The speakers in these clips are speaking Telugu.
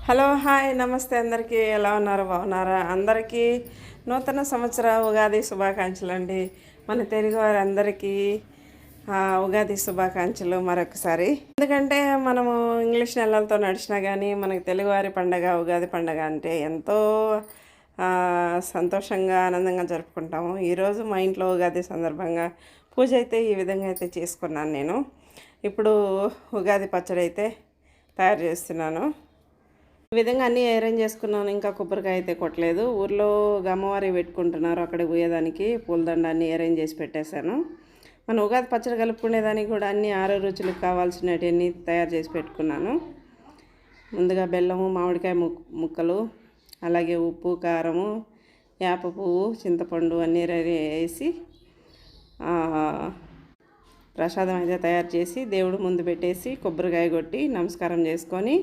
హలో హాయ్ నమస్తే అందరికీ ఎలా ఉన్నారు బాగున్నారా అందరికీ నూతన సంవత్సర ఉగాది శుభాకాంక్షలు అండి మన తెలుగు వారందరికీ ఉగాది శుభాకాంక్షలు మరొకసారి ఎందుకంటే మనము ఇంగ్లీష్ నెలలతో నడిచినా కానీ మనకి తెలుగువారి పండగ ఉగాది పండగ అంటే ఎంతో సంతోషంగా ఆనందంగా జరుపుకుంటాము ఈరోజు మా ఇంట్లో ఉగాది సందర్భంగా పూజ అయితే ఈ విధంగా అయితే చేసుకున్నాను నేను ఇప్పుడు ఉగాది పచ్చడి అయితే తయారు చేస్తున్నాను ఈ విధంగా అన్నీ అరేంజ్ చేసుకున్నాను ఇంకా కొబ్బరికాయ అయితే కొట్టలేదు ఊర్లో అమ్మవారి పెట్టుకుంటున్నారు అక్కడికి పోయేదానికి పూలదండ అన్నీ అరేంజ్ చేసి పెట్టేశాను మన ఉగాది పచ్చడి కలుపుకునేదానికి కూడా అన్ని 6 రుచులకు కావాల్సినవన్నీ తయారు చేసి పెట్టుకున్నాను ముందుగా బెల్లము మామిడికాయ ముక్కలు అలాగే ఉప్పు కారము వేప పువ్వు చింతపండు అన్నీ వేసి ప్రసాదం అయితే తయారు చేసి దేవుడు ముందు పెట్టేసి కొబ్బరికాయ కొట్టి నమస్కారం చేసుకొని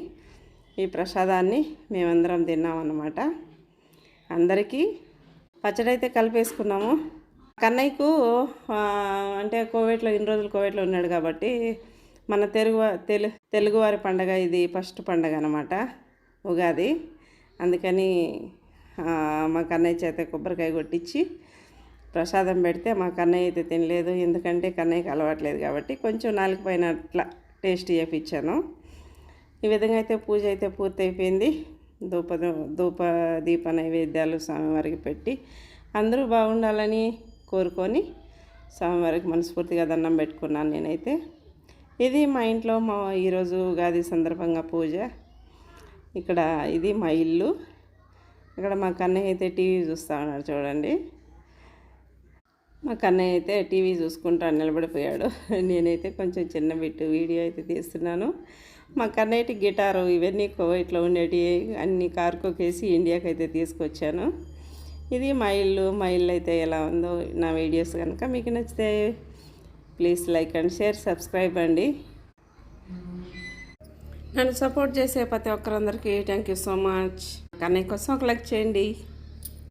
ఈ ప్రసాదాన్ని మేమందరం తిన్నామన్నమాట అందరికీ పచ్చడి అయితే కలిపేసుకున్నాము కన్నయ్యకు అంటే కోవిడ్లో ఇన్ని రోజులు కోవిడ్లో ఉన్నాడు కాబట్టి మన తెలుగువారి పండగ ఇది ఫస్ట్ పండగ అన్నమాట ఉగాది అందుకని మా కన్నయ్య చేత కొబ్బరికాయ కొట్టించి ప్రసాదం పెడితే మా కన్నయ్య అయితే తినలేదు ఎందుకంటే కన్నయ్యకి అలవాట్లేదు కాబట్టి కొంచెం నాలుగు పైన అట్లా టేస్ట్ చేయించాను ఈ విధంగా అయితే పూజ అయితే పూర్తయిపోయింది ధూప దీప నైవేద్యాలు స్వామివారికి పెట్టి అందరూ బాగుండాలని కోరుకొని స్వామివారికి మనస్ఫూర్తిగా దండం పెట్టుకున్నాను నేనైతే ఇది మా ఇంట్లో ఈరోజు ఉగాది సందర్భంగా పూజ ఇక్కడ ఇది మా ఇల్లు ఇక్కడ మా కన్నయ్య అయితే టీవీ చూస్తూ ఉన్నారు చూడండి మా కన్నయ్య అయితే టీవీ చూసుకుంటూ నిలబడిపోయాడు నేనైతే కొంచెం చిన్న బిట్టు వీడియో అయితే తీస్తున్నాను మా కన్నయ్యకి గిటారు ఇవన్నీ కోవిట్లో ఉండేవి అన్ని కార్కోకేసి ఇండియాకి అయితే తీసుకొచ్చాను ఇది మా ఇల్లు అయితే ఎలా ఉందో నా వీడియోస్ కనుక మీకు నచ్చితే please like and share subscribe అండి నన్ను సపోర్ట్ చేసే ప్రతి ఒక్కరందరికీ thank you so much Kannayya కోసం ఒక లైక్ చేయండి